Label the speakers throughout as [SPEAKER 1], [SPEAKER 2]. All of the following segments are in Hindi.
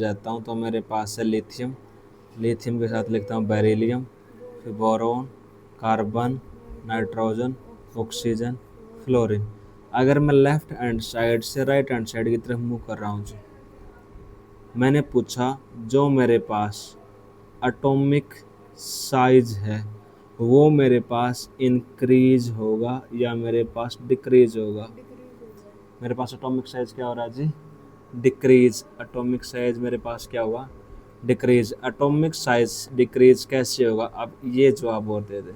[SPEAKER 1] जाता हूँ तो मेरे पास है लिथियम। लिथियम के साथ लिखता हूँ बेरिलियम, फिर boron, carbon, nitrogen, oxygen, fluorine. अगर मैं लेफ्ट हैंड साइड से राइट हैंड साइड की तरफ मूव कर रहा हूँ जी, मैंने पूछा जो मेरे पास एटॉमिक साइज है वो मेरे पास इंक्रीज होगा या मेरे पास डिक्रीज होगा। मेरे पास एटॉमिक साइज क्या हो रहा है जी, डिक्रीज। एटॉमिक साइज मेरे पास क्या हुआ, डिक्रीज। एटॉमिक साइज डिक्रीज कैसे होगा, अब ये जवाब और दे दे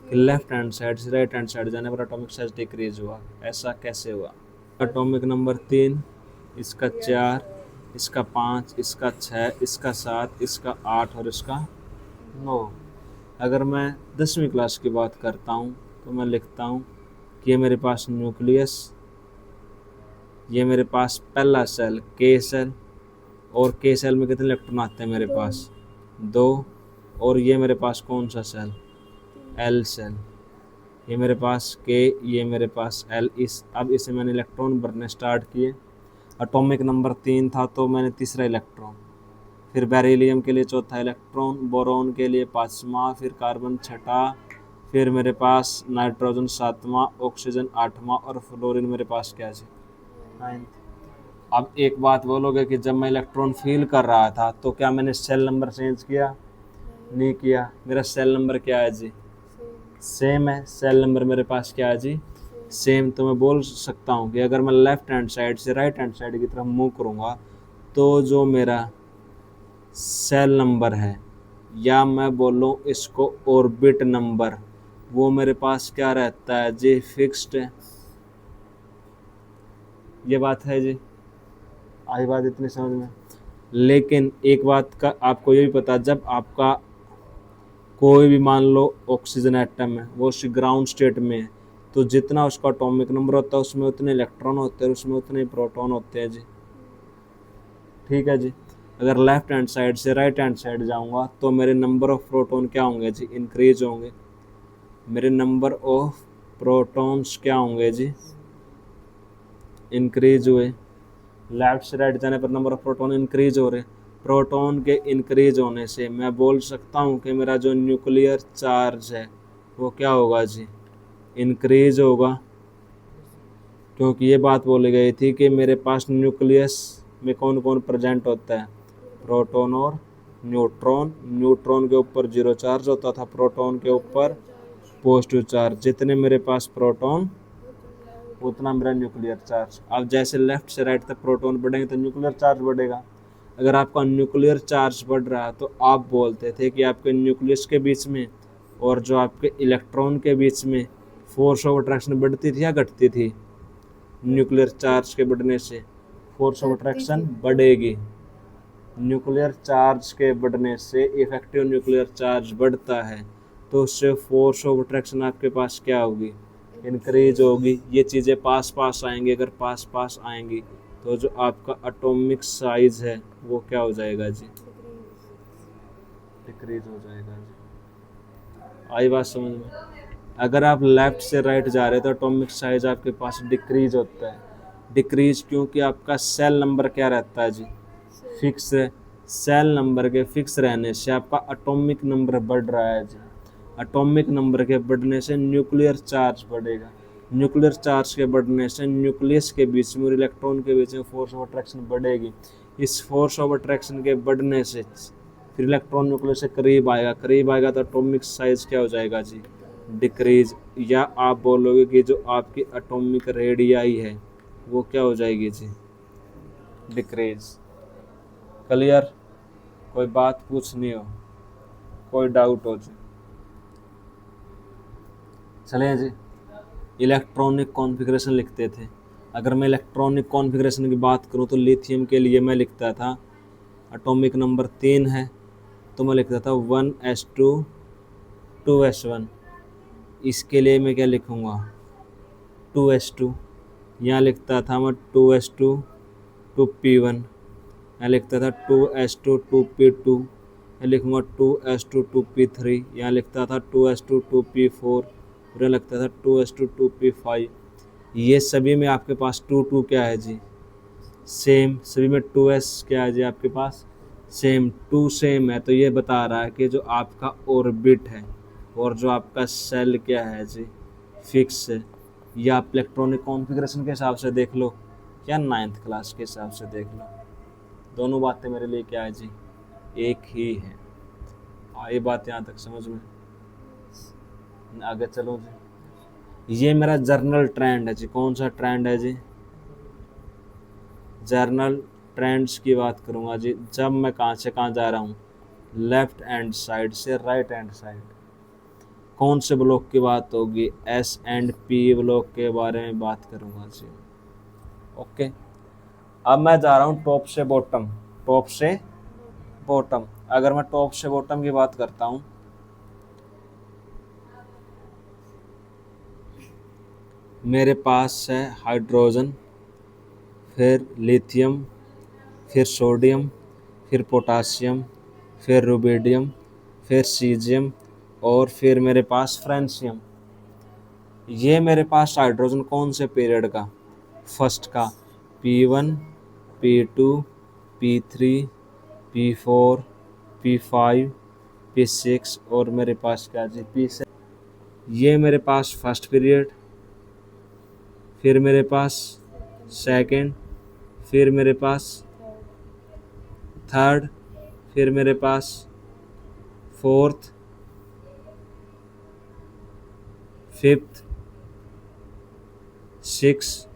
[SPEAKER 1] कि लेफ्ट हैंड साइड से राइट हैंड साइड जाने पर एटॉमिक साइज डिक्रीज हुआ, ऐसा कैसे हुआ। एटॉमिक नंबर 3, इसका 4, इसका 5, इसका 6, इसका 7, इसका 8 और इसका 9। अगर मैं 10वीं क्लास की बात करता हूँ तो मैं लिखता हूँ कि ये मेरे पास न्यूक्लियस, ये मेरे पास पहला सेल के सेल, और के सेल में कितने इलेक्ट्रॉन आते हैं मेरे पास 2, और ये मेरे पास कौन सा सेल, एल सेल। ये मेरे पास के, ये मेरे पास एल। अब इसे मैंने इलेक्ट्रॉन भरने स्टार्ट किए। एटॉमिक नंबर 3 था तो मैंने तीसरा इलेक्ट्रॉन, फिर बेरिलियम के लिए चौथा इलेक्ट्रॉन, बोरोन के लिए 5वां, फिर कार्बन 6ठा, फिर मेरे पास नाइट्रोजन 7वां, ऑक्सीजन 8वां और फ्लोरीन मेरे पास क्या है 9th। अब एक बात बोलोगे कि जब मैं इलेक्ट्रॉन फील कर रहा था तो क्या मैंने सेल नंबर चेंज किया, नहीं किया। मेरा सेल नंबर क्या है जी, सेम है। सेल नंबर मेरे पास क्या है जी, सेम। तो मैं बोल सकता हूँ कि अगर मैं लेफ्ट हैंड साइड से राइट हैंड साइड की तरफ मूव करूँगा तो जो मेरा सेल नंबर है, या मैं बोलूँ इसको ऑर्बिट नंबर, वो मेरे पास क्या रहता है जी, फिक्स्ड है। ये बात है जी, आई बात इतनी समझ में। लेकिन एक बात का आपको ये भी पता, जब आपका कोई भी मान लो ऑक्सीजन एटम है, वो उस ग्राउंड स्टेट में है, तो जितना उसका एटॉमिक नंबर होता है उसमें उतने इलेक्ट्रॉन होते हैं, उसमें उतने प्रोटॉन होते हैं जी। ठीक है जी। अगर लेफ्ट हैंड साइड से राइट हैंड साइड जाऊंगा तो मेरे नंबर ऑफ प्रोटॉन क्या होंगे जी, इंक्रीज होंगे। मेरे नंबर ऑफ प्रोटॉन्स क्या होंगे जी, इंक्रीज हुए। लेफ्ट से राइट जाने पर नंबर ऑफ प्रोटॉन इंक्रीज हो रहे। प्रोटॉन के इंक्रीज होने से मैं बोल सकता हूँ कि मेरा जो न्यूक्लियर चार्ज है वो क्या होगा जी, इंक्रीज होगा। क्योंकि ये बात बोली गई थी कि मेरे पास न्यूक्लियस में कौन कौन प्रेजेंट होता है, प्रोटॉन और न्यूट्रॉन। न्यूट्रॉन के ऊपर 0 चार्ज होता था, प्रोटॉन के ऊपर पॉजिटिव चार्ज। जितने मेरे पास प्रोटॉन उतना मेरा न्यूक्लियर चार्ज। अब जैसे लेफ्ट से राइट तक प्रोटॉन बढ़ेंगे तो न्यूक्लियर चार्ज बढ़ेगा। अगर आपका न्यूक्लियर चार्ज बढ़ रहा है तो आप बोलते थे कि आपके न्यूक्लियस के बीच में और जो आपके इलेक्ट्रॉन के बीच में फोर्स ऑफ अट्रैक्शन बढ़ती थी या घटती थी। न्यूक्लियर चार्ज के बढ़ने से फोर्स ऑफ अट्रैक्शन बढ़ेगी। न्यूक्लियर चार्ज के बढ़ने से इफेक्टिव न्यूक्लियर चार्ज बढ़ता है, तो उससे फोर्स ऑफ अट्रैक्शन आपके पास क्या होगी, इंक्रीज होगी। ये चीज़ें पास पास आएंगी। अगर पास पास आएंगी तो जो आपका एटॉमिक साइज है वो क्या हो जाएगा जी, डिक्रीज हो जाएगा जी। आई बात समझ में। अगर आप लेफ्ट से राइट जा रहे हो तो एटॉमिक साइज आपके पास डिक्रीज होता है। डिक्रीज क्योंकि आपका सेल नंबर क्या रहता है जी, फिक्स है। सेल नंबर के फिक्स रहने से आपका एटॉमिक नंबर बढ़ रहा है जी। एटॉमिक नंबर के बढ़ने से न्यूक्लियर चार्ज बढ़ेगा। न्यूक्लियर चार्ज के बढ़ने से न्यूक्लियस के बीच में और इलेक्ट्रॉन के बीच में फोर्स ऑफ अट्रैक्शन बढ़ेगी। इस फोर्स ऑफ अट्रैक्शन के बढ़ने से फिर इलेक्ट्रॉन न्यूक्लियस से करीब आएगा तो एटॉमिक साइज क्या हो जाएगा जी, डिक्रीज। या आप बोलोगे कि जो आपकी एटॉमिक रेडियाई है वो क्या हो जाएगी जी, डिक्रीज। क्लियर। कोई बात पूछनी हो, कोई डाउट हो जी, चलें जी। इलेक्ट्रॉनिक कॉन्फ़िगरेशन लिखते थे। अगर मैं इलेक्ट्रॉनिक कॉन्फ़िगरेशन की बात करूं तो लिथियम के लिए मैं लिखता था, एटॉमिक नंबर 3 है तो मैं लिखता था 1s2 2s1। इसके लिए मैं क्या लिखूंगा, 2s2। यहाँ लिखता था मैं 2s2 2p1। यहाँ लिखता था 2s2 2p2। यहाँ लिखूंगा 2s2 2p3। यहाँ लिखता था 2s2 2p4। और यहाँ लगता था 2s2 2p5। ये सभी में आपके पास 2 2 क्या है जी, सेम, सभी में 2s क्या है जी आपके पास, सेम, 2 सेम है, तो ये बता रहा है कि जो आपका ऑर्बिट है और जो आपका सेल क्या है जी, फिक्स है। या आप इलेक्ट्रॉनिक कॉन्फ़िगरेशन के हिसाब से देख लो या 9th क्लास के हिसाब से देख लो, दोनों बातें मेरे लिए क्या है जी, एक ही है। ये बात यहाँ तक समझ में, आगे चलो जी। ये मेरा जर्नल ट्रेंड है जी, कौन सा ट्रेंड है जी, जर्नल ट्रेंड्स की बात करूँगा जी। जब मैं कहाँ से कहाँ जा रहा हूँ, लेफ्ट हैंड साइड से राइट हैंड साइड, कौन से ब्लॉक की बात होगी, S&P ब्लॉक के बारे में बात करूँगा जी। ओके, अब मैं जा रहा हूँ टॉप से बॉटम, टॉप से बॉटम। अगर मैं टॉप से बॉटम की बात करता हूँ, मेरे पास है हाइड्रोजन, फिर लिथियम, फिर सोडियम, फिर पोटासियम, फिर रुबिडियम, फिर सीजियम, और फिर मेरे पास फ्रेंशियम। ये मेरे पास हाइड्रोजन कौन से पीरियड का, फर्स्ट का, P1, P2, P3, P4, P5, P6, और मेरे पास क्या जी, P7। ये मेरे पास फर्स्ट पीरियड, फिर मेरे पास सेकंड, फिर मेरे पास थर्ड, फिर मेरे पास फोर्थ, फिफ्थ, सिक्स,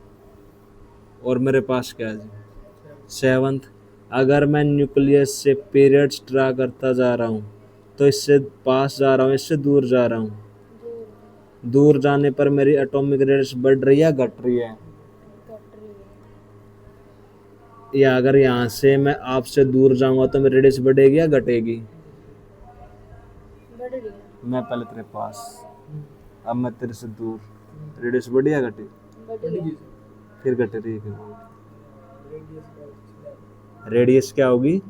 [SPEAKER 1] और मेरे पास क्या है सेवंथ। अगर मैं न्यूक्लियस से पीरियड्स ड्रा करता जा रहा हूँ तो इससे पास जा रहा हूँ, इससे दूर जा रहा हूँ, दूर जाने पर मेरी एटॉमिक रेडियस बढ़ रही है घट रही है, या अगर यहाँ से मैं आपसे दूर जाऊंगा तो मेरी रेडियस बढ़ेगी या घटेगी, मैं पहले तेरे पास, अब मैं तेरे से दूर, रेडियस बढ़ी या घटी, फिर घट रही है, रेडियस क्या होगी,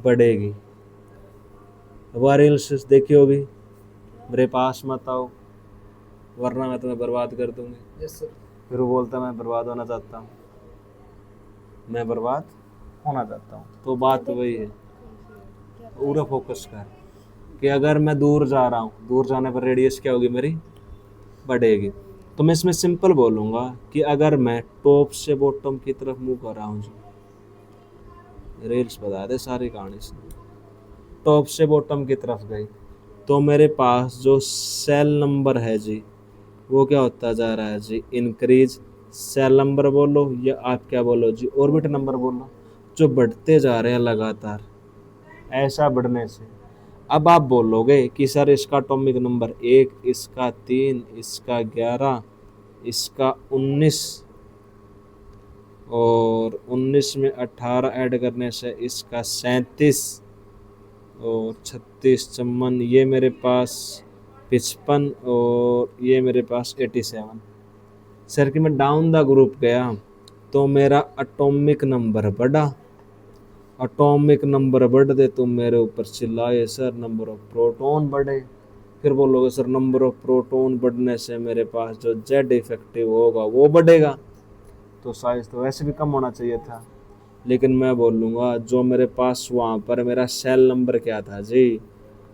[SPEAKER 1] बढ़ेगी। हमारी एनालिसिस देखी होगी, मेरे पास मत आओ वरना मैं तुम्हें बर्बाद कर दूंगी। फिर वो बोलता मैं बर्बाद होना चाहता हूँ, मैं बर्बाद होना चाहता हूँ। तो बात वही है, पूरा फोकस कर कि अगर मैं दूर जा रहा हूँ, दूर जाने पर रेडियस क्या होगी मेरी, बढ़ेगी। तो मैं इसमें सिंपल बोलूँगा कि अगर मैं टॉप से बॉटम की तरफ मूव कर रहा हूँ जी, रील्स बता दे सारी कहानी से, टॉप से बॉटम की तरफ गई तो मेरे पास जो सेल नंबर है जी वो क्या होता जा रहा है जी, इंक्रीज। सेल नंबर बोलो या आप क्या बोलो जी, ऑर्बिट नंबर बोलो, जो बढ़ते जा रहे हैं लगातार, ऐसा बढ़ने से अब आप बोलोगे कि सर इसका एटॉमिक नंबर 1, इसका 3, इसका 11, इसका 19, और 19 में 18 ऐड करने से इसका 37, और 36 54, ये मेरे पास 55, और ये मेरे पास 87। सर कि मैं डाउन द ग्रुप गया तो मेरा एटॉमिक नंबर बढ़ा, एटॉमिक नंबर बढ़ते तो मेरे ऊपर चिल्लाए सर नंबर ऑफ प्रोटॉन बढ़े। फिर बोलोगे सर नंबर ऑफ प्रोटॉन बढ़ने से मेरे पास जो जेड इफेक्टिव होगा वो बढ़ेगा, तो साइज तो वैसे भी कम होना चाहिए था। लेकिन मैं बोलूँगा जो मेरे पास वहाँ पर मेरा सेल नंबर क्या था जी,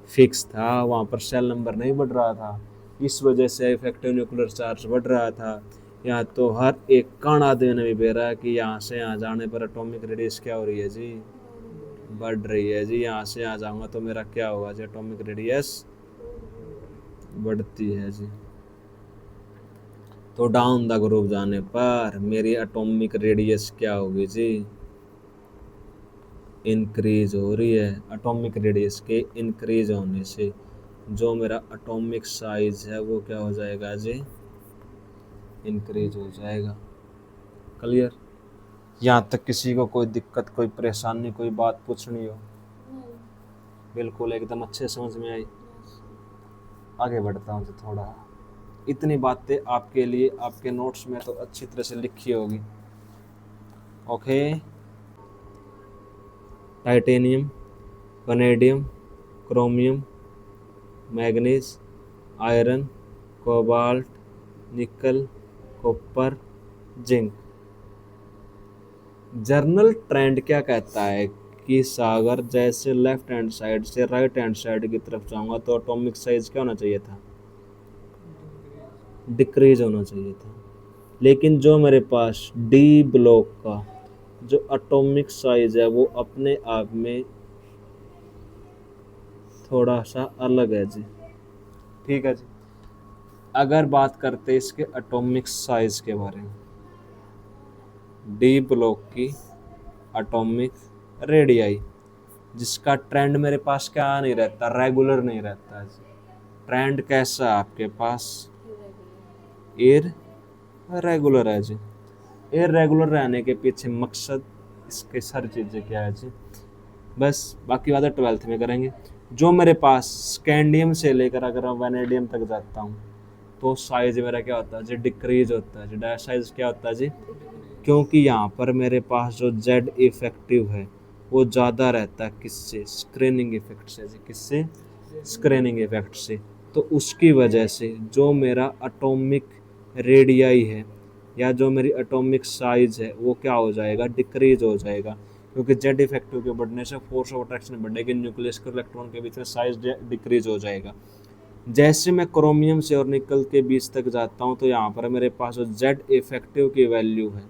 [SPEAKER 1] फिक्स था, वहाँ पर सेल नंबर नहीं बढ़ रहा था, इस वजह से इफेक्टिव न्यूक्लियर चार्ज बढ़ रहा था। यहाँ तो हर एक कण आदमी ने भी बेरा है कि यहाँ से यहाँ जाने पर एटॉमिक रेडियस क्या हो रही है जी, बढ़ रही है जी। यहाँ से यहाँ जाऊँगा तो मेरा क्या होगा जी, एटॉमिक रेडियस बढ़ती है जी। तो डाउन द ग्रुप जाने पर मेरी एटॉमिक रेडियस क्या होगी जी, इंक्रीज हो रही है। एटॉमिक रेडियस के इंक्रीज होने से जो मेरा एटॉमिक साइज है वो क्या हो जाएगा जी, इंक्रीज हो जाएगा। क्लियर? यहाँ तक किसी को कोई दिक्कत, कोई परेशानी, कोई बात पूछनी हो? बिल्कुल एकदम अच्छे समझ में आई। आगे बढ़ता हूँ तो थोड़ा, इतनी बातें आपके लिए आपके नोट्स में तो अच्छी तरह से लिखी होगी। Okay, titanium, vanadium, chromium, manganese, iron, cobalt, निकल, कॉपर, जिंक। जर्नल ट्रेंड क्या कहता है कि सागर जैसे लेफ्ट हैंड साइड से राइट हैंड साइड की तरफ जाऊंगा तो एटॉमिक साइज क्या होना चाहिए था, डिक्रीज होना चाहिए था। लेकिन जो मेरे पास डी ब्लॉक का जो एटॉमिक साइज है वो अपने आप में थोड़ा सा अलग है जी। ठीक है जी। अगर बात करते हैं इसके एटॉमिक साइज के बारे में, डी ब्लॉक की एटॉमिक रेडियाई जिसका ट्रेंड मेरे पास क्या नहीं रहता, रेगुलर नहीं रहता है। ट्रेंड कैसा है आपके पास, इररेगुलर है जी। इररेगुलर रहने के पीछे मकसद इसके सारी चीज़ें क्या है जी, बस बाकी बातें 12th में करेंगे। जो मेरे पास स्कैंडियम से लेकर अगर मैं वैनेडियम तक जाता हूँ तो साइज मेरा क्या होता है जी, डिक्रीज होता है जी। डैश साइज क्या होता है जी, क्योंकि यहाँ पर मेरे पास जो जेड इफेक्टिव है वो ज़्यादा रहता है किससे, स्क्रीनिंग इफेक्ट से जी। किससे, स्क्रीनिंग इफेक्ट से। तो उसकी वजह से जो मेरा एटॉमिक रेडियाई है या जो मेरी एटॉमिक साइज है वो क्या हो जाएगा, डिक्रीज हो जाएगा। क्योंकि जेड इफेक्टिव के बढ़ने से फोर्स ऑफ अट्रैक्शन बढ़ेगी, न्यूक्लियस के इलेक्ट्रॉन के बीच में साइज डिक्रीज हो जाएगा। जैसे मैं क्रोमियम से और निकल के बीच तक जाता हूँ तो यहाँ पर मेरे पास जो जेड इफेक्टिव की वैल्यू है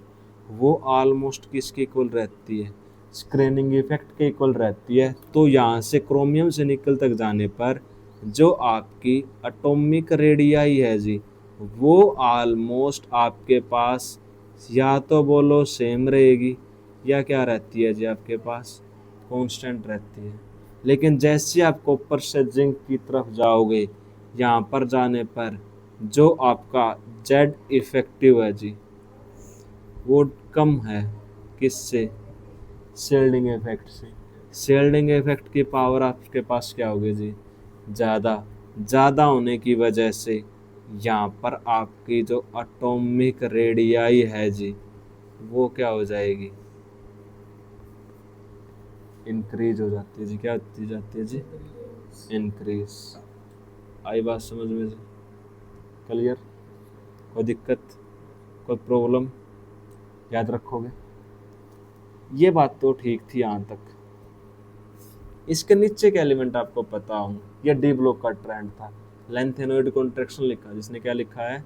[SPEAKER 1] वो ऑलमोस्ट किसके इक्वल रहती है, स्क्रीनिंग इफेक्ट के इक्वल रहती है। तो यहाँ से क्रोमियम से निकल तक जाने पर जो आपकी एटॉमिक रेडियाई है जी वो ऑलमोस्ट आपके पास या तो बोलो सेम रहेगी या क्या रहती है जी, आपके पास कांस्टेंट रहती है। लेकिन जैसे आप कॉपर से जिंक की तरफ जाओगे यहाँ पर जाने पर जो आपका जेड इफेक्टिव है जी वो कम है, किससे, शील्डिंग इफेक्ट से। शील्डिंग इफेक्ट की पावर आपके पास क्या होगी जी, ज़्यादा। ज़्यादा होने की वजह से यहाँ पर आपकी जो एटॉमिक रेडियाई है जी वो क्या हो जाएगी, इंक्रीज हो जाती है जी। क्या होती जाती है जी, इंक्रीज। आई बात समझ में जी, क्लियर, कोई दिक्कत, कोई प्रॉब्लम, याद रखोगे। ये बात तो ठीक थी यहाँ तक। इसके नीचे के एलिमेंट आपको पता होंगे, ये डी ब्लॉक का ट्रेंड था। लेंथेनोइड कॉन्ट्रैक्शन लिखा, जिसने क्या लिखा है,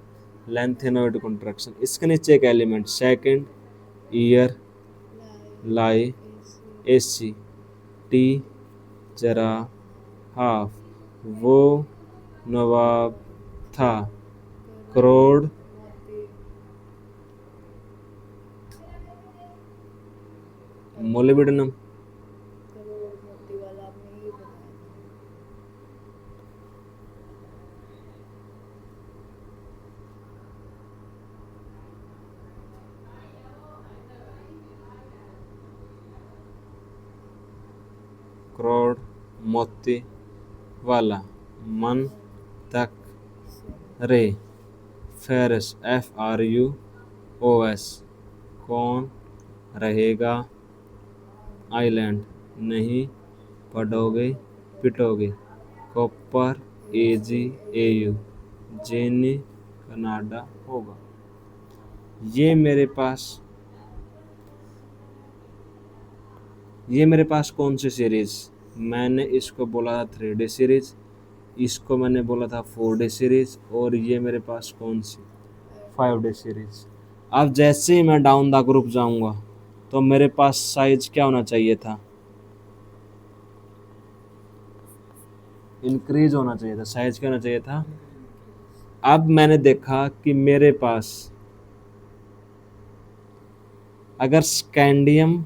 [SPEAKER 1] लेंथेनोइड कॉन्ट्रैक्शन। इसके नीचे एक एलिमेंट सेकंड ईयर लाई एसी टी जरा हाफ वो नवाब था करोड़ मोलिब्डेनम। करोड़ मोती वाला मन तक रे फेरस FRUOS कौन रहेगा आइलैंड नहीं पढ़ोगे पिटोगे कॉपर AGAU जेनी कनाडा होगा। ये मेरे पास कौन सी सीरीज, मैंने इसको बोला था 3D सीरीज, इसको मैंने बोला था 4D सीरीज, और ये मेरे पास कौन सी 5D सीरीज। अब जैसे ही मैं डाउन द ग्रुप जाऊंगा तो मेरे पास साइज क्या होना चाहिए था, इंक्रीज होना चाहिए था। साइज क्या होना चाहिए था। अब मैंने देखा कि मेरे पास अगर स्कैंडियम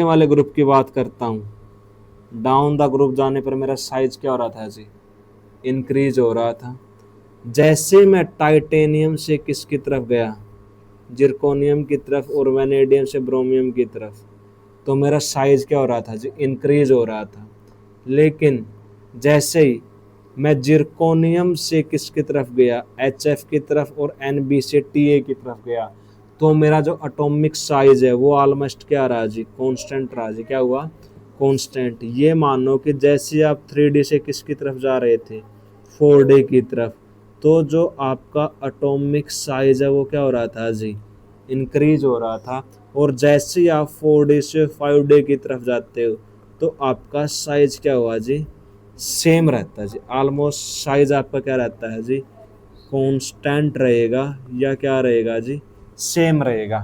[SPEAKER 1] वाले ग्रुप की बात करता हूँ, डाउन द ग्रुप जाने पर मेरा साइज क्या हो रहा था जी, इंक्रीज हो रहा था। जैसे मैं टाइटेनियम से किसकी तरफ गया, जिरकोनियम की तरफ, और वैनेडियम से ब्रोमियम की तरफ, तो मेरा साइज क्या हो रहा था जी, इंक्रीज हो रहा था। लेकिन जैसे ही मैं जिरकोनियम से किसकी तरफ गया, HF की तरफ, और NB से TA की तरफ गया, तो मेरा जो एटॉमिक साइज है वो ऑलमोस्ट क्या रहा जी, कांस्टेंट रहा जी। क्या हुआ, कांस्टेंट। ये मानो कि जैसे आप 3D से किसकी तरफ जा रहे थे, 4D की तरफ, तो जो आपका एटॉमिक साइज है वो क्या हो रहा था जी, इंक्रीज हो रहा था। और जैसे ही आप 4D से 5D की तरफ जाते हो तो आपका साइज क्या हुआ जी, सेम रहता है जी, ऑलमोस्ट साइज आपका क्या रहता है जी, कांस्टेंट रहेगा या क्या रहेगा जी, सेम रहेगा,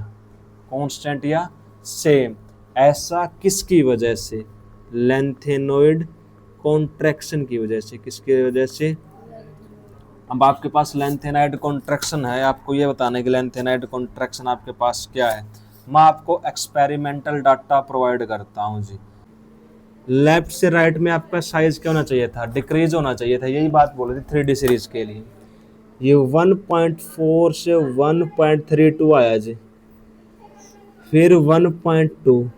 [SPEAKER 1] कांस्टेंट या सेम। ऐसा किसकी वजह से, लेंथेनोइड कॉन्ट्रैक्शन की वजह से। किसकी वजह से, अब आपके पास लेंथेनाइड कॉन्ट्रैक्शन है, आपको ये बताना है कि लेंथेनाइड कॉन्ट्रैक्शन आपके पास क्या है। मैं आपको एक्सपेरिमेंटल डाटा प्रोवाइड करता हूँ जी। लेफ्ट से राइट में आपका साइज क्या होना चाहिए था, डिक्रीज होना चाहिए था, यही बात बोली थी 3D सीरीज के लिए। ये 1.4 से 1.32 आया जी, फिर 1.2।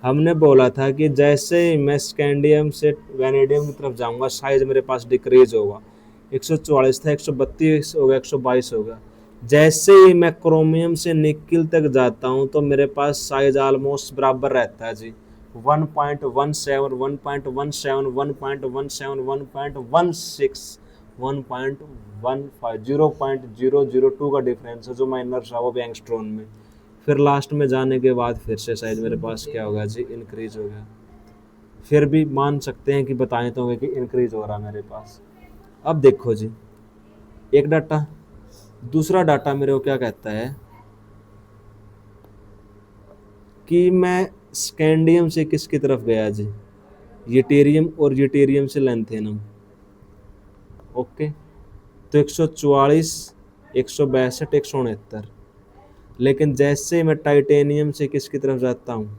[SPEAKER 1] हमने बोला था कि जैसे ही मैं स्कैंडियम से वेनेडियम की तरफ जाऊंगा साइज मेरे पास डिक्रीज होगा, 144 था 132 हो गया, 122 हो गया। जैसे ही मैं क्रोमियम से निकिल तक जाता हूं तो मेरे पास साइज ऑलमोस्ट बराबर रहता है जी, 1.17 1.17 1.17 1.16 1.15 0.002 का डिफरेंस है जो माइनर था वो भी एंगस्ट्रॉन में। फिर लास्ट में जाने के बाद फिर से साइज मेरे पास क्या होगा जी, इंक्रीज हो गया। फिर भी मान सकते हैं कि बताएं तो कि इंक्रीज हो रहा मेरे पास। अब देखो जी, एक डाटा, दूसरा डाटा मेरे को क्या कहता है कि मैं स्कैंडियम से किसकी तरफ गया जी, यूटेरियम, और यूटेरियम से लेंथेनम। ओके, तो 144 162 169। लेकिन जैसे ही मैं टाइटेनियम से किसकी तरफ जाता हूँ,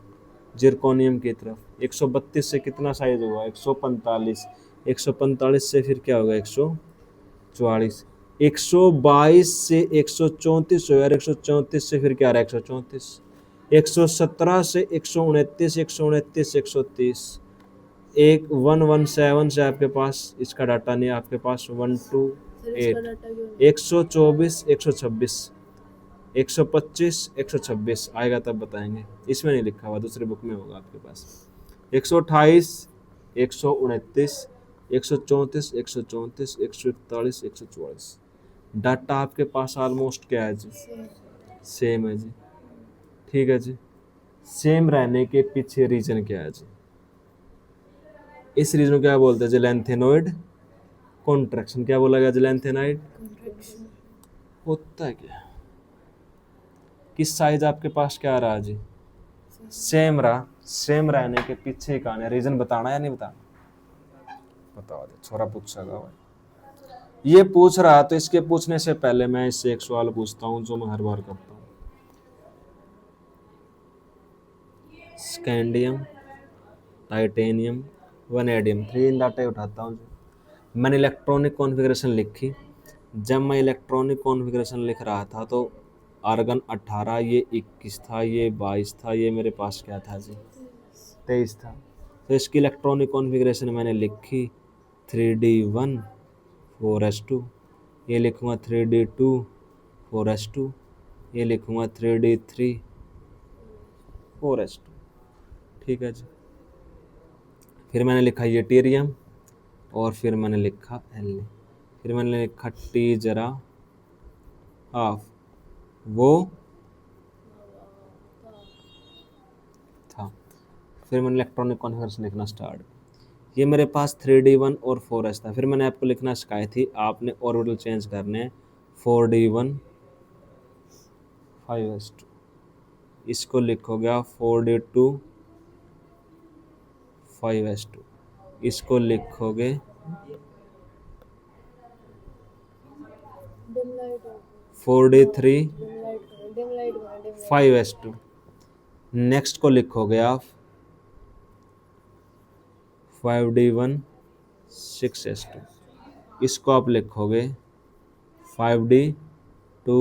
[SPEAKER 1] जिरकोनियम की तरफ, 132 से कितना साइज हुआ, 145, 145 से फिर क्या होगा 144, 122 से 134 हो यार, 134 से फिर क्या रहा 134, 117 से 129, 129 130, एक 117 से आपके पास इसका डाटा नहीं, आपके पास 128, 124 126, 125 126 आएगा तब बताएंगे, इसमें नहीं लिखा हुआ, दूसरे बुक में होगा आपके पास। 128 129 134 134 141 144, डाटा आपके पास ऑलमोस्ट क्या है जी, सेम है जी। ठीक है जी, सेम रहने के पीछे रीजन क्या है जी, इस रीजन को क्या बोलते हैं जी, लेंथेनोइड कॉन्ट्रैक्शन। क्या बोला गया जी, लेंथेनोइड होता है क्या, किस साइज आपके पास क्या आ रहा है जी, सेम रहा। सेम रहने के पीछे का रीजन बताना या नहीं बताना, बताओ जी, छोरा पूछ सका भाई, ये पूछ रहा तो इसके पूछने से पहले मैं इससे एक सवाल पूछता हूँ जो मैं हर बार करता हूँ। स्कैंडियम, टाइटेनियम, वनेडियम, 3 डाटा उठाता हूँ। मैंने इलेक्ट्रॉनिक कॉन्फ़िगरेशन लिखी, जब मैं इलेक्ट्रॉनिक कॉन्फ़िगरेशन लिख रहा था तो आर्गन 18, ये 21 था, ये 22 था, ये मेरे पास क्या था जी, 23 था। तो इसकी इलेक्ट्रॉनिक कॉन्फ़िगरेशन मैंने लिखी 3D1 4s2, ये लिखूँगा 3D2 4s2, ये लिखूँगा 3D3 4s2। ठीक है जी, फिर मैंने लिखा यूटेरियम, और फिर मैंने लिखा L, फिर मैंने लिखा T जरा हाफ, वो था। फिर मैंने इलेक्ट्रॉनिक कॉन्फ़िगरेशन लिखना स्टार्ट, ये मेरे पास 3D1 और 4s था। फिर मैंने आपको लिखना सिखाई थी, आपने ऑर्बिटल चेंज करने, 4D1 5s2, इसको लिखोगे आप 4D2 5s2, इसको लिखोगे 4D3 5s2, नेक्स्ट को लिखोगे आप 5D1 6s2, इसको आप लिखोगे 5D2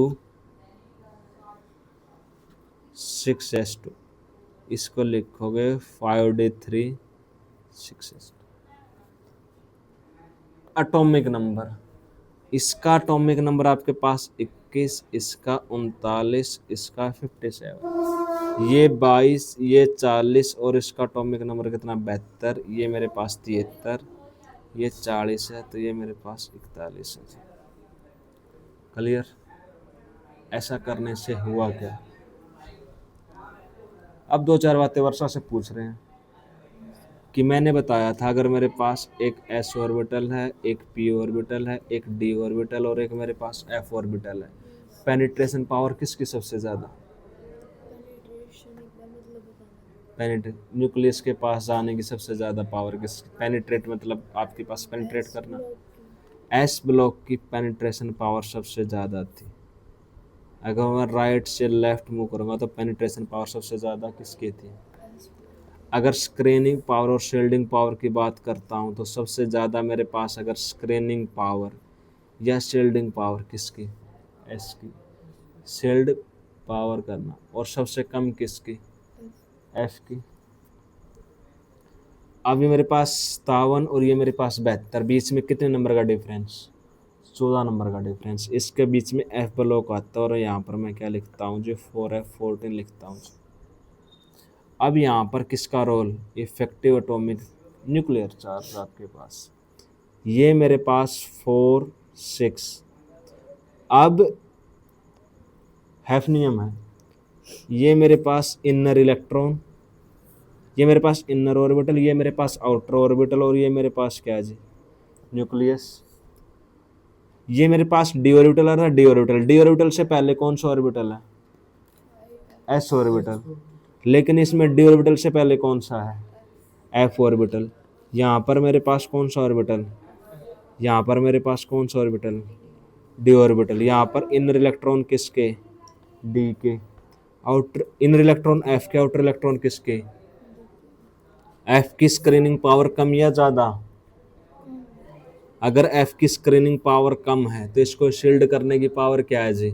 [SPEAKER 1] 6s2, इसको लिखोगे 5D3 6s2। एटॉमिक नंबर, इसका एटॉमिक नंबर आपके पास 21, इसका 39, इसका 57, ये 22, ये 40, और इसका एटॉमिक नंबर कितना 72, ये मेरे पास 73, ये 40 है, तो ये मेरे पास 41 है। क्लियर, ऐसा करने से हुआ क्या, अब दो चार बातें वर्षा से पूछ रहे हैं कि मैंने बताया था अगर मेरे पास एक s ऑर्बिटल है, एक p ऑर्बिटल है, एक d ऑर्बिटल और एक मेरे पास f ऑर्बिटल है, पेनिट्रेशन पावर किसकी सबसे ज़्यादा? न्यूक्लियस के पास जाने की सबसे ज़्यादा पावर किस? पेनिट्रेट मतलब आपके पास पेनिट्रेट करना। एस ब्लॉक की पेनिट्रेशन पावर सबसे ज़्यादा थी। अगर मैं राइट से लेफ्ट मूव करूँगा तो पेनिट्रेशन पावर सबसे ज़्यादा किसकी थी? अगर स्क्रीनिंग पावर और शील्डिंग पावर की बात करता हूँ तो सबसे ज़्यादा मेरे पास अगर स्क्रीनिंग पावर या शील्डिंग पावर किसकी? एस की। शील्ड पावर करना। और सबसे कम किसकी? एफ की। अब ये मेरे पास 57 और ये मेरे पास 72, बीच में कितने नंबर का डिफरेंस? 14 नंबर का डिफरेंस। इसके बीच में एफ ब्लॉक आता है और यहाँ पर मैं क्या लिखता हूँ जो 4F14 लिखता हूँ। अब यहाँ पर किसका role? Effective atomic nuclear charge आपके पास। ये मेरे पास 4 6। अब हैफनियम है, ये मेरे पास इनर इलेक्ट्रॉन, ये मेरे पास इनर ऑर्बिटल, ये मेरे पास आउटर ऑर्बिटल और ये मेरे पास क्या है जी? न्यूक्लियस। ये मेरे पास डी ऑर्बिटल आ रहा है, डी ऑर्बिटल। डी ऑर्बिटल से पहले कौन सा ऑर्बिटल है? S orbital. लेकिन इसमें डी ऑर्बिटल से पहले कौन सा है? F orbital. यहाँ पर मेरे पास कौन सा ऑर्बिटल? यहाँ पर मेरे पास कौन सा ऑर्बिटल? D orbital. यहाँ पर इनर इलेक्ट्रॉन किसके? डी के। आउटर इनर इलेक्ट्रॉन एफ के, आउटर इलेक्ट्रॉन किसके? एफ की स्क्रीनिंग पावर कम या ज़्यादा? अगर एफ की स्क्रीनिंग पावर कम है तो इसको शील्ड करने की पावर क्या है जी?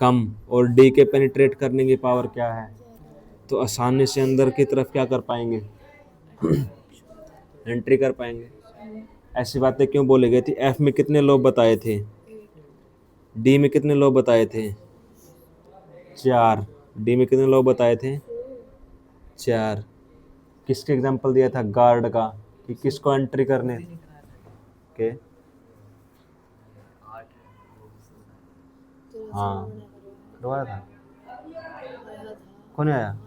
[SPEAKER 1] कम। और डी के पेनिट्रेट करने की पावर क्या है? तो आसानी से अंदर की तरफ क्या कर पाएंगे? एंट्री कर पाएंगे। ऐसी बातें क्यों बोली गई थी? एफ में कितने लोब बताए थे? डी में कितने लोब बताए थे? 4। डी में कितने लोब बताए थे? 4। किसके एग्जाम्पल दिया था? गार्ड का, कि किसको एंट्री करने के? हाँ, करवाया था। कौन आया?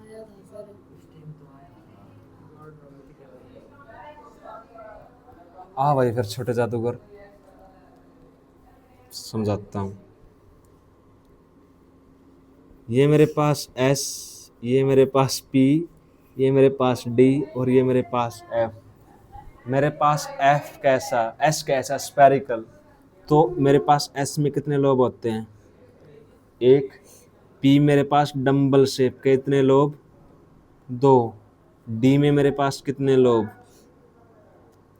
[SPEAKER 1] भाई फिर छोटे जादूगर समझाता हूँ। ये मेरे पास एस, ये मेरे पास पी, ये मेरे पास डी और ये मेरे पास एफ। मेरे पास एफ कैसा, एस कैसा? स्फेरिकल। तो मेरे पास एस में कितने लोब होते हैं? 1। पी मेरे पास डंबल शेप के इतने लोब? 2। डी में मेरे पास कितने लोब?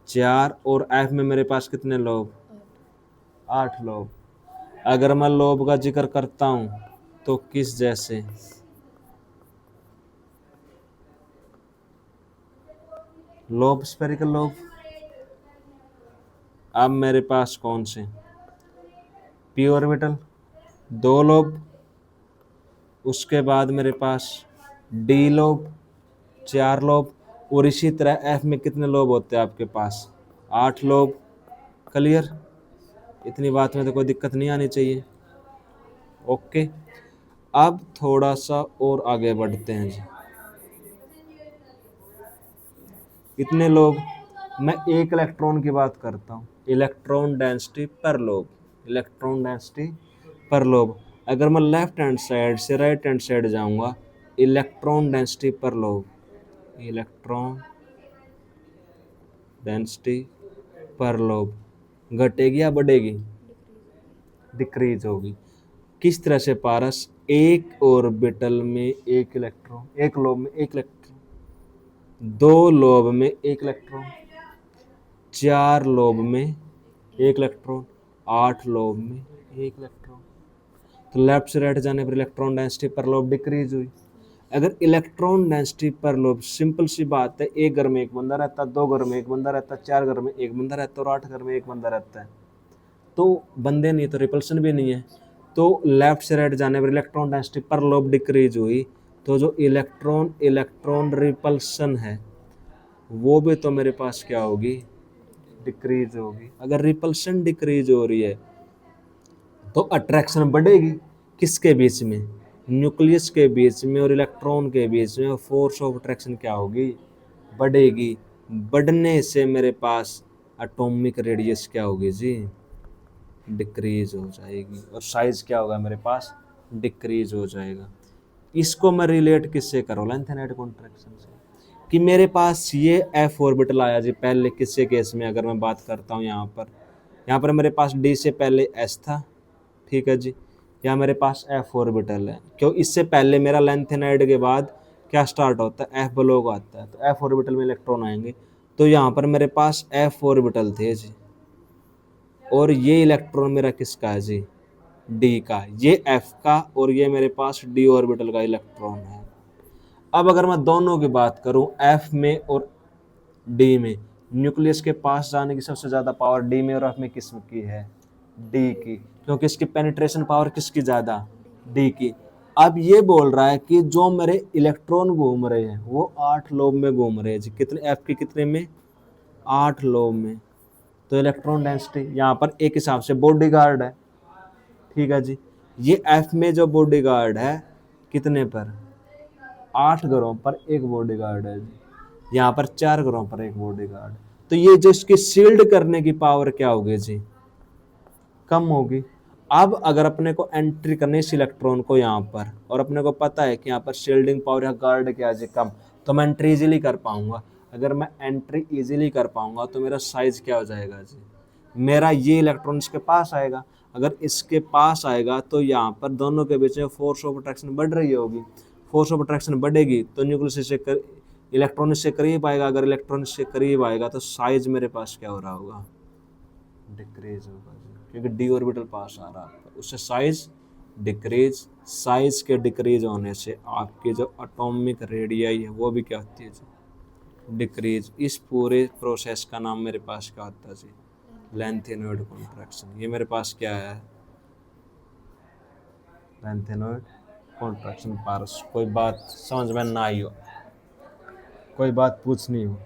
[SPEAKER 1] 4। और एफ में मेरे पास कितने लोब? 8 लोब। अगर मैं लोब का जिक्र करता हूँ तो किस जैसे? Lobe, spherical lobe. अब मेरे पास कौन से? पी ऑर्बिटल 2 लोब, उसके बाद मेरे पास डी लोब 4 लोब, और इसी तरह एफ में कितने लोब होते हैं आपके पास? 8 लोब। क्लियर? इतनी बात में तो कोई दिक्कत नहीं आनी चाहिए। ओके, अब थोड़ा सा और आगे बढ़ते हैं जी। कितने लोब? मैं एक इलेक्ट्रॉन की बात करता हूँ, इलेक्ट्रॉन डेंसिटी पर लोब। इलेक्ट्रॉन डेंसिटी पर लोब। अगर मैं लेफ्ट हैंड साइड से राइट हैंड साइड जाऊंगा, इलेक्ट्रॉन डेंसिटी पर लोब, इलेक्ट्रॉन डेंसिटी पर लोब घटेगी या बढ़ेगी? डिक्रीज होगी। किस तरह से पारस? एक ऑर्बिटल में एक इलेक्ट्रॉन, एक लोब में एक इलेक्ट्रॉन, 2 लोब में एक इलेक्ट्रॉन, 4 लोब में एक इलेक्ट्रॉन, 8 लोब में एक इलेक्ट्रॉन। तो लेफ्ट से राइट जाने पर इलेक्ट्रॉन डेंसिटी पर लोब डिक्रीज हुई। अगर इलेक्ट्रॉन डेंसिटी पर लोब, सिंपल सी बात है, एक घर में एक बंदा रहता है, 2 घर में एक बंदा रहता है, 4 घर में एक बंदा रहता है और 8 घर में एक बंदा रहता है, तो बंदे नहीं तो रिपल्सन भी नहीं है। तो लेफ्ट से राइट जाने पर इलेक्ट्रॉन डेंसिटी पर लोब डिक्रीज हुई, तो जो इलेक्ट्रॉन इलेक्ट्रॉन रिपल्सन है वो भी तो मेरे पास क्या होगी? डिक्रीज होगी। अगर रिपल्सन डिक्रीज हो रही है तो अट्रैक्शन बढ़ेगी। किसके बीच में? न्यूक्लियस के बीच में और इलेक्ट्रॉन के बीच में फोर्स ऑफ अट्रैक्शन क्या होगी, बढ़ेगी। बढ़ने से मेरे पास एटॉमिक रेडियस क्या होगी जी, डिक्रीज हो जाएगी, और साइज क्या होगा मेरे पास, डिक्रीज हो जाएगा। इसको मैं रिलेट किससे करूँ, लेंथ एंड कॉन्ट्रैक्शन से, कि मेरे पास ये एफ ऑर्बिटल आया जी पहले किससे केस में, अगर मैं बात करता हूँ यहाँ पर मेरे पास डी से पहले एस था, ठीक है जी। यहाँ मेरे पास एफ ऑर्बिटल है, क्यों, इससे पहले मेरा लेंथेनाइड के बाद क्या स्टार्ट होता है, एफ ब्लॉक आता है, तो एफ ऑर्बिटल में इलेक्ट्रॉन आएंगे। तो यहाँ पर मेरे पास एफ ऑर्बिटल थे जी, और ये इलेक्ट्रॉन मेरा किसका है जी, डी का, ये एफ का, और ये मेरे पास डी ऑर्बिटल का इलेक्ट्रॉन है। अब अगर मैं दोनों की बात करूं, एफ में और डी में, न्यूक्लियस के पास जाने की सबसे ज़्यादा पावर डी में और एफ में किस की है, डी की, क्योंकि इसकी पेनिट्रेशन पावर किसकी ज़्यादा, डी की। अब ये बोल रहा है कि जो मेरे इलेक्ट्रॉन घूम रहे हैं वो 8 लोब में घूम रहे हैं जी, कितने, एफ के कितने में, 8 लोब में। तो इलेक्ट्रॉन डेंसिटी यहाँ पर एक हिसाब से बॉडी गार्ड है, ठीक है जी। ये एफ में जो बॉडी गार्ड है कितने पर, 8 ग्राम पर एक बॉडी गार्ड है जी, यहाँ पर 4 ग्राम पर एक बॉडी गार्ड। तो ये जो इसकी शील्ड करने की पावर क्या होगी जी, कम होगी। अब अगर अपने को एंट्री करनी इस इलेक्ट्रॉन को यहाँ पर, और अपने को पता है कि यहाँ पर शील्डिंग पावर या गार्ड क्या है जी, कम, तो मैं एंट्री इजीली कर पाऊंगा। अगर मैं एंट्री इजीली कर पाऊंगा तो मेरा साइज क्या हो जाएगा जी, मेरा ये इलेक्ट्रॉन इसके पास आएगा। अगर इसके पास आएगा तो यहाँ पर दोनों के बीच में फोर्स ऑफ अट्रैक्शन बढ़ रही होगी, फोर्स ऑफ अट्रैक्शन बढ़ेगी तो न्यूक्लियस से इलेक्ट्रॉन इससे करीब आएगा, अगर इलेक्ट्रॉन इससे करीब आएगा तो साइज मेरे पास क्या हो रहा होगा, डिक्रीज होगा जी, क्योंकि डी ऑर्बिटल पास आ रहा है, उससे साइज डिक्रीज। साइज के डिक्रीज होने से आपकी जो एटॉमिक रेडियाई है वो भी क्या होती है जी, डिक्रीज। इस पूरे प्रोसेस का नाम मेरे पास क्या होता है जी, लेंथेनॉइड कॉन्ट्रैक्शन। ये मेरे पास क्या है, लेंथेनॉइड कॉन्ट्रैक्शन। पारस कोई बात समझ में ना आई हो, कोई बात पूछनी हो,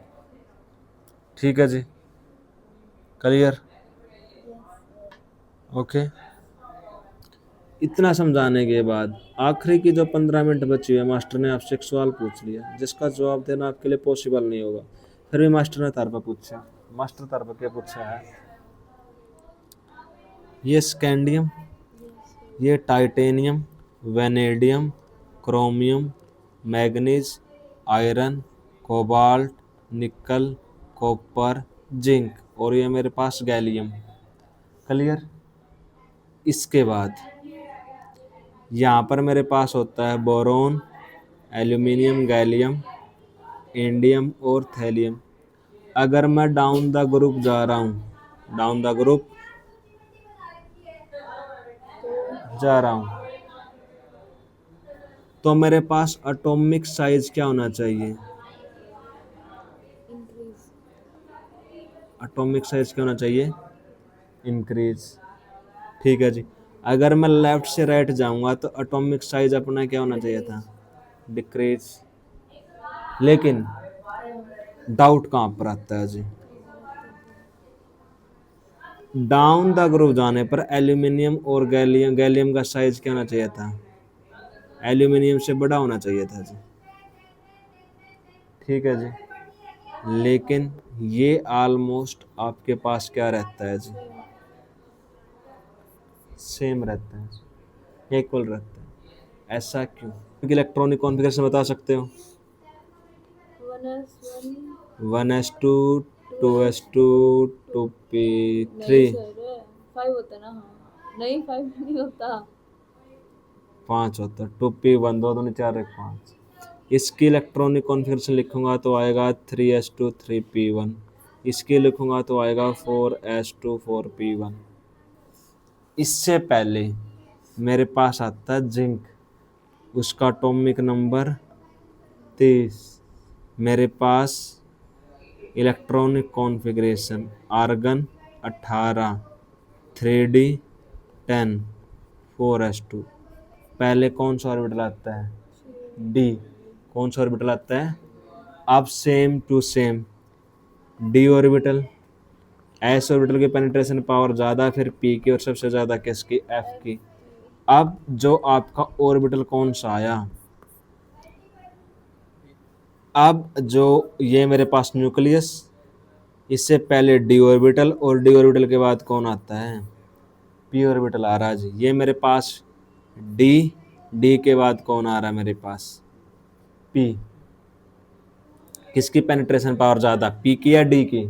[SPEAKER 1] ठीक है जी, क्लियर, ओके। इतना समझाने के बाद आखिरी की जो 15 मिनट बची हुई है, मास्टर ने आपसे एक सवाल पूछ लिया जिसका जवाब देना आपके लिए पॉसिबल नहीं होगा, फिर भी मास्टर ने तार पर पूछा। मास्टर तार पर क्या पूछा है, ये स्कैंडियम, ये titanium, vanadium, chromium, manganese, iron, cobalt, निकल, कॉपर, जिंक, और ये मेरे पास गैलियम, क्लियर। इसके बाद यहाँ पर मेरे पास होता है बोरोन, एल्यूमिनियम, गैलियम, इंडियम और थैलियम। अगर मैं डाउन द ग्रुप जा रहा हूँ, डाउन द ग्रुप जा रहा हूँ, तो मेरे पास एटॉमिक साइज क्या होना चाहिए, एटॉमिक साइज क्या होना चाहिए, इंक्रीज, ठीक है जी। अगर मैं लेफ्ट से राइट जाऊंगा तो एटॉमिक साइज अपना क्या होना चाहिए था, डिक्रीज। लेकिन डाउट कहाँ पर आता है जी, डाउन द ग्रुप जाने पर एल्यूमिनियम और गैलियम, गैलियम का साइज क्या होना चाहिए था, एल्यूमिनियम से बड़ा होना चाहिए था जी, ठीक है जी। लेकिन ये ऑलमोस्ट आपके पास क्या रहता है जी, सेम रहता है, इक्वल रहता है। ऐसा क्यों, इलेक्ट्रॉनिक कॉन्फ़िगरेशन बता सकते हो, 1s2 2s2 2p3
[SPEAKER 2] 5 होता ना, हाँ नहीं 5 नहीं होता,
[SPEAKER 1] 5 होता, 2p1 2 2 4 1 5। इसकी इलेक्ट्रॉनिक कॉन्फ़िगरेशन लिखूंगा तो आएगा 3s2 3p1, इसकी लिखूंगा तो आएगा 4s2 4p1। इससे पहले मेरे पास आता है जिंक, उसका एटॉमिक नंबर 30। मेरे पास electronic configuration argon 18, 3d 10, 4s2। पहले कौन सा ऑर्बिटल आता है, डी, कौन सा ऑर्बिटल आता है, अब same to same d orbital, s orbital की पेनिट्रेशन पावर ज़्यादा, फिर पी की, और सबसे ज़्यादा किसकी, एफ की। अब जो आपका ऑर्बिटल कौन सा आया, अब जो ये मेरे पास न्यूक्लियस, इससे पहले डी ऑर्बिटल, और डी ऑर्बिटल के बाद कौन आता है, पी ऑर्बिटल आ रहा है जी। ये मेरे पास डी, डी के बाद कौन आ रहा है मेरे पास, पी। किसकी पेनिट्रेशन पावर ज़्यादा, पी की या डी की,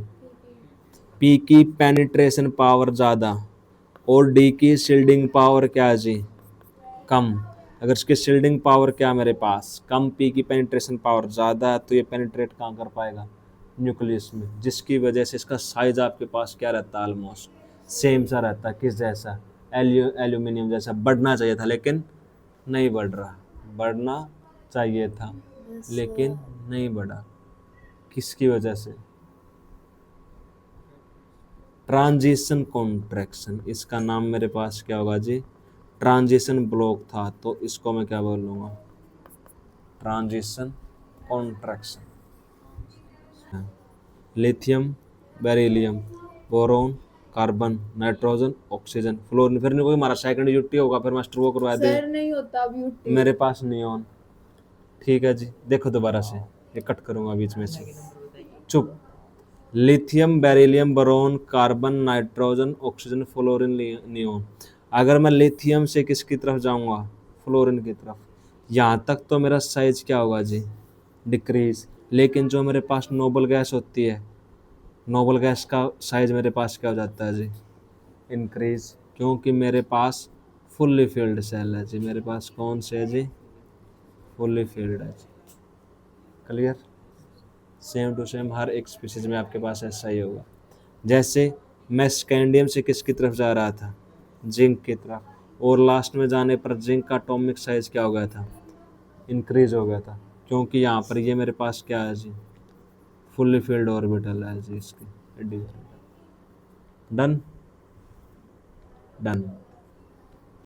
[SPEAKER 1] पी की पेनिट्रेशन पावर ज़्यादा और डी की शील्डिंग पावर क्या है जी, कम। अगर इसकी शील्डिंग पावर क्या मेरे पास कम, पी की पेनिट्रेशन पावर ज़्यादा है, तो ये पेनिट्रेट कहाँ कर पाएगा, न्यूक्लियस में, जिसकी वजह से इसका साइज आपके पास क्या रहता है, ऑलमोस्ट सेम सा रहता है। किस जैसा, एल्यूमिनियम जैसा। बढ़ना चाहिए था लेकिन नहीं बढ़ रहा, बढ़ना चाहिए था लेकिन नहीं बढ़ा। किसकी वजह से, ट्रांजिशन कॉन्ट्रैक्शन, इसका नाम मेरे पास क्या होगा जी, ट्रांजिशन ब्लॉक था, तो इसको मैं क्या बोलूँगा, transition contraction. Lithium, beryllium, boron, carbon, nitrogen, oxygen, fluorine. फिर नहीं कोई हमारा सेकंड यूटी होगा, फिर मास्टर वो करवा दे,
[SPEAKER 2] सर नहीं होता अब यूटी।
[SPEAKER 1] मेरे पास नियॉन। ठीक है जी, देखो दोबारा से, ये कट करूँगा बीच में से, चुप। Lithium, beryllium, boron, carbon, nitrogen, oxygen, fluorine, neon. अगर मैं लिथियम से किसकी तरफ जाऊंगा, फ्लोरीन की तरफ, यहाँ तक तो मेरा साइज क्या होगा जी, डिक्रीज। लेकिन जो मेरे पास नोबल गैस होती है, नोबल गैस का साइज मेरे पास क्या हो जाता है जी, इंक्रीज, क्योंकि मेरे पास फुल्ली फील्ड सेल है जी। मेरे पास कौन से है जी, फुल्ली फील्ड है जी। क्लियर, सेम टू सेम हर एक स्पीशीज में आपके पास ऐसा ही होगा। जैसे मैं स्कैंडियम से किसकी तरफ जा रहा था, जिंक की तरफ, और लास्ट में जाने पर जिंक का एटॉमिक साइज क्या हो गया था, इंक्रीज हो गया था, क्योंकि यहाँ पर ये मेरे पास क्या है जी, फुल्ली फील्ड ऑर्बिटल है जी इसकी, डन डन।